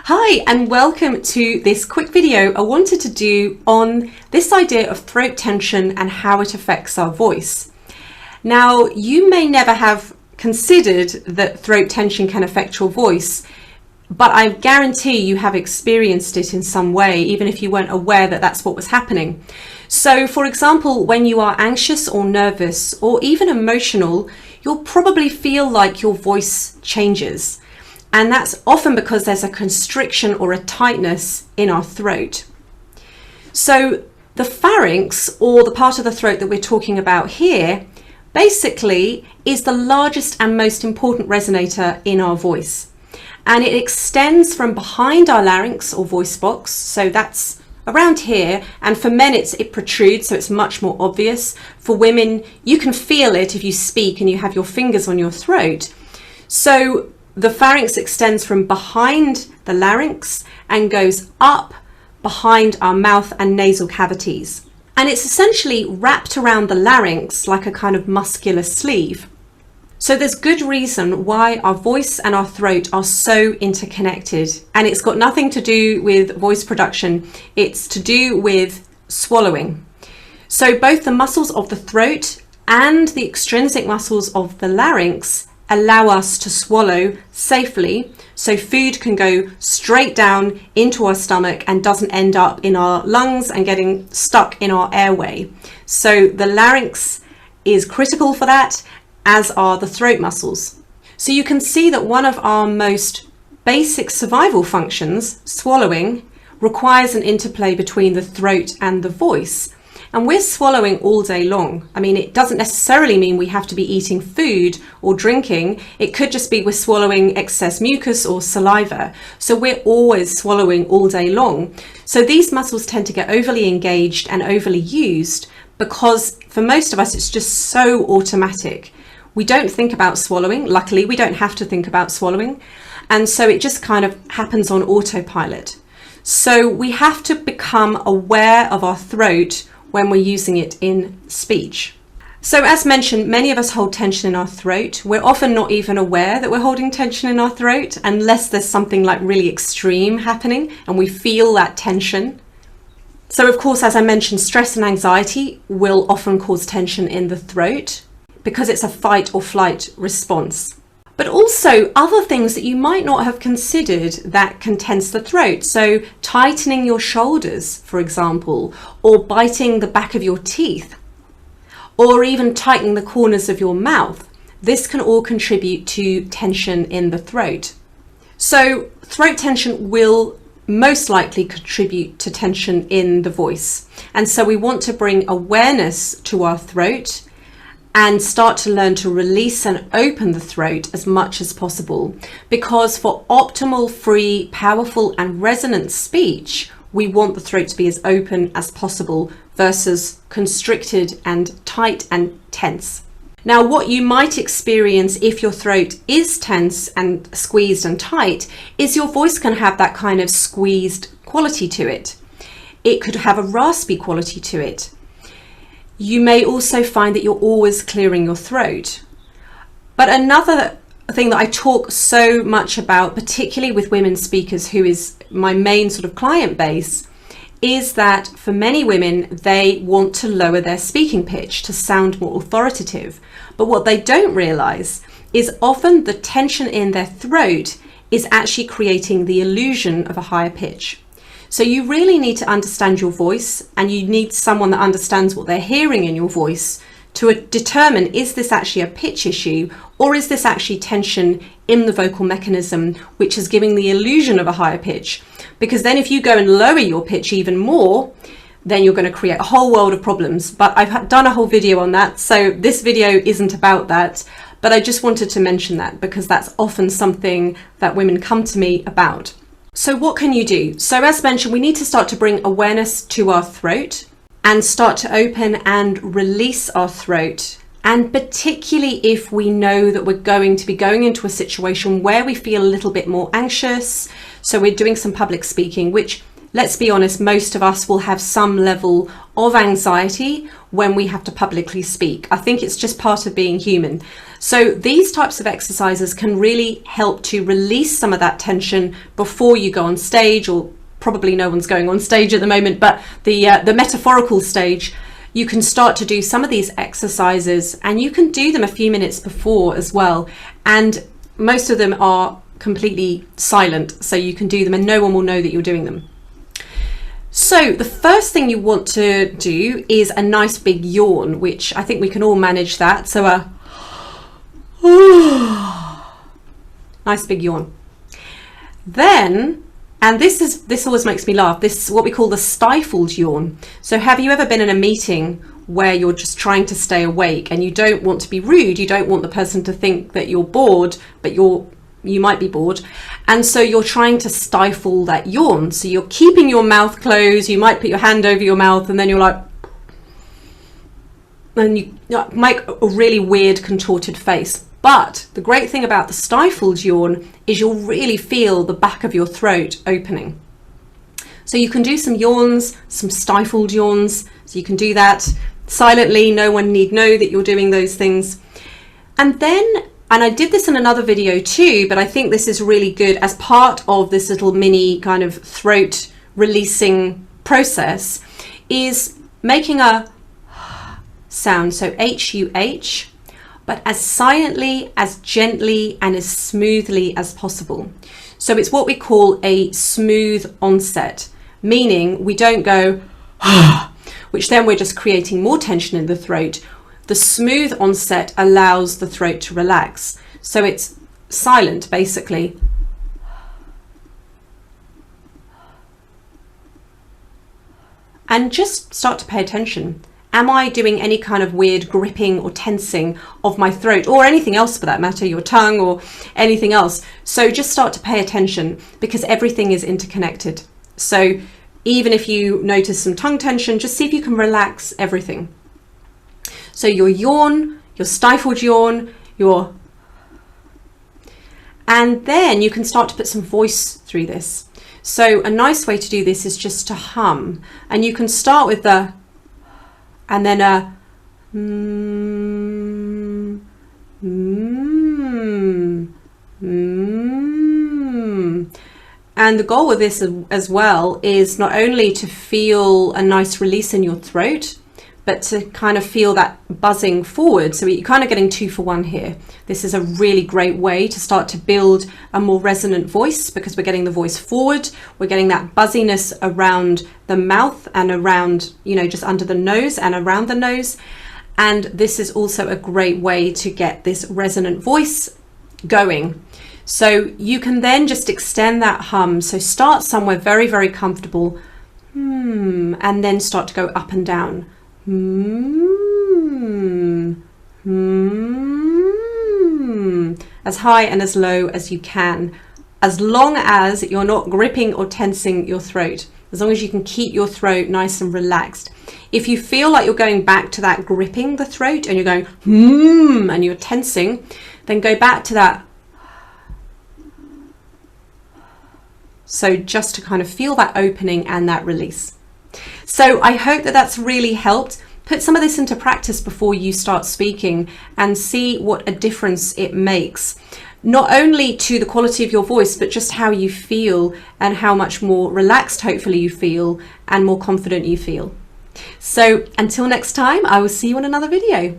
Hi and welcome to this quick video I wanted to do on this idea of throat tension and how it affects our voice. Now, you may never have considered that throat tension can affect your voice, but I guarantee you have experienced it in some way, even if you weren't aware that that's what was happening. So, for example, when you are anxious or nervous or even emotional, you'll probably feel like your voice changes. And that's often because there's a constriction or a tightness in our throat. So the pharynx, or the part of the throat that we're talking about here, basically is the largest and most important resonator in our voice. And it extends from behind our larynx or voice box. So that's around here. And for men, it protrudes, so it's much more obvious. For women, you can feel it if you speak and you have your fingers on your throat. So the pharynx extends from behind the larynx and goes up behind our mouth and nasal cavities. And it's essentially wrapped around the larynx like a kind of muscular sleeve. So there's good reason why our voice and our throat are so interconnected. And it's got nothing to do with voice production. It's to do with swallowing. So both the muscles of the throat and the extrinsic muscles of the larynx allow us to swallow safely, so food can go straight down into our stomach and doesn't end up in our lungs and getting stuck in our airway. So the larynx is critical for that, as are the throat muscles. So you can see that one of our most basic survival functions, swallowing, requires an interplay between the throat and the voice. And we're swallowing all day long. I mean, it doesn't necessarily mean we have to be eating food or drinking. It could just be we're swallowing excess mucus or saliva. So we're always swallowing all day long. So these muscles tend to get overly engaged and overly used because for most of us, it's just so automatic. We don't think about swallowing. Luckily, we don't have to think about swallowing. And so it just kind of happens on autopilot. So we have to become aware of our throat when we're using it in speech. So as mentioned, many of us hold tension in our throat. We're often not even aware that we're holding tension in our throat unless there's something like really extreme happening and we feel that tension. So of course, as I mentioned, stress and anxiety will often cause tension in the throat because it's a fight or flight response. But also other things that you might not have considered that can tense the throat. So tightening your shoulders, for example, or biting the back of your teeth, or even tightening the corners of your mouth. This can all contribute to tension in the throat. So throat tension will most likely contribute to tension in the voice. And so we want to bring awareness to our throat and start to learn to release and open the throat as much as possible. Because for optimal, free, powerful and resonant speech, we want the throat to be as open as possible versus constricted and tight and tense. Now, what you might experience if your throat is tense and squeezed and tight is your voice can have that kind of squeezed quality to it. It could have a raspy quality to it. You may also find that you're always clearing your throat. But another thing that I talk so much about, particularly with women speakers, who is my main sort of client base, is that for many women, they want to lower their speaking pitch to sound more authoritative. But what they don't realize is often the tension in their throat is actually creating the illusion of a higher pitch. So you really need to understand your voice, and you need someone that understands what they're hearing in your voice to determine, is this actually a pitch issue or is this actually tension in the vocal mechanism which is giving the illusion of a higher pitch? Because then if you go and lower your pitch even more, then you're going to create a whole world of problems. But I've done a whole video on that, so this video isn't about that. But I just wanted to mention that because that's often something that women come to me about. So what can you do? So as mentioned, we need to start to bring awareness to our throat and start to open and release our throat. And particularly if we know that we're going to be going into a situation where we feel a little bit more anxious. So we're doing some public speaking, which let's be honest, most of us will have some level of anxiety when we have to publicly speak. I think it's just part of being human. So these types of exercises can really help to release some of that tension before you go on stage, or probably no one's going on stage at the moment, but the metaphorical stage. You can start to do some of these exercises, and you can do them a few minutes before as well. And most of them are completely silent, so you can do them and no one will know that you're doing them. So the first thing you want to do is a nice big yawn, which I think we can all manage that. So a nice big yawn. Then, and this always makes me laugh, this is what we call the stifled yawn. So have you ever been in a meeting where you're just trying to stay awake and you don't want to be rude, you don't want the person to think that you're bored, but you might be bored, and so you're trying to stifle that yawn. So you're keeping your mouth closed, you might put your hand over your mouth, and then you're like, and you make a really weird contorted face. But the great thing about the stifled yawn is you'll really feel the back of your throat opening. So you can do some yawns, some stifled yawns. So you can do that silently, no one need know that you're doing those things. And then, and I did this in another video too, but I think this is really good as part of this little mini kind of throat releasing process, is making a sound, so H-U-H, but as silently, as gently, and as smoothly as possible. So it's what we call a smooth onset, meaning we don't go, which then we're just creating more tension in the throat. The smooth onset allows the throat to relax. So it's silent, basically. And just start to pay attention. Am I doing any kind of weird gripping or tensing of my throat, or anything else for that matter, your tongue or anything else? So just start to pay attention, because everything is interconnected. So even if you notice some tongue tension, just see if you can relax everything. So your yawn, your stifled yawn, and then you can start to put some voice through this. So a nice way to do this is just to hum, and you can start with the, and then a And the goal with this as well is not only to feel a nice release in your throat, but to kind of feel that buzzing forward. So you're kind of getting 2 for 1 here. This is a really great way to start to build a more resonant voice, because we're getting the voice forward, we're getting that buzziness around the mouth and around, just under the nose and around the nose. And this is also a great way to get this resonant voice going. So you can then just extend that hum. So start somewhere very, very comfortable, and then start to go up and down. As high and as low as you can, as long as you're not gripping or tensing your throat, as long as you can keep your throat nice and relaxed. If you feel like you're going back to that gripping the throat and you're going and you're tensing, then go back to that. So just to kind of feel that opening and that release. So I hope that that's really helped. Put some of this into practice before you start speaking and see what a difference it makes, not only to the quality of your voice, but just how you feel and how much more relaxed hopefully you feel and more confident you feel. So until next time, I will see you in another video.